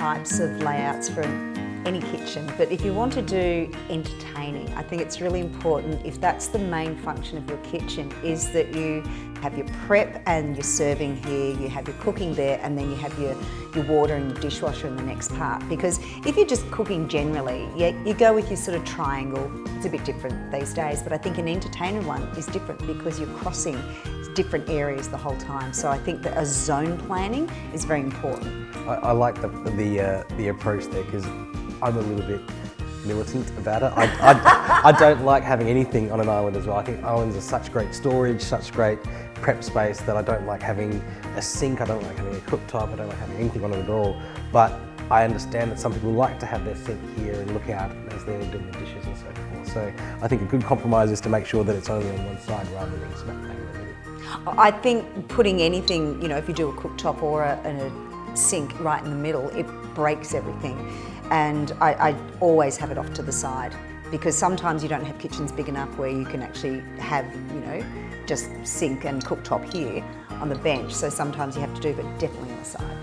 types of layouts for any kitchen, but if you want to do entertaining, I think it's really important, if that's the main function of your kitchen, is that you have your prep and your serving here, you have your cooking there, and then you have your water and your dishwasher in the next part. Because if you're just cooking generally, you go with your sort of triangle. It's a bit different these days, but I think an entertainer one is different because you're crossing different areas the whole time. So I think that a zone planning is very important. I like the approach there, because I'm a little bit militant about it. I don't like having anything on an island as well. I think islands are such great storage, such great prep space, that I don't like having a sink, I don't like having a cooktop, I don't like having anything on it at all. But I understand that some people like to have their sink here and look out as they're doing the dishes and so forth. So I think a good compromise is to make sure that it's only on one side rather than smack bang in the middle. I think putting anything, if you do a cooktop or a sink right in the middle, it breaks everything. And I always have it off to the side, because sometimes you don't have kitchens big enough where you can actually have, just sink and cooktop here on the bench. So sometimes you have to do, but definitely on the side.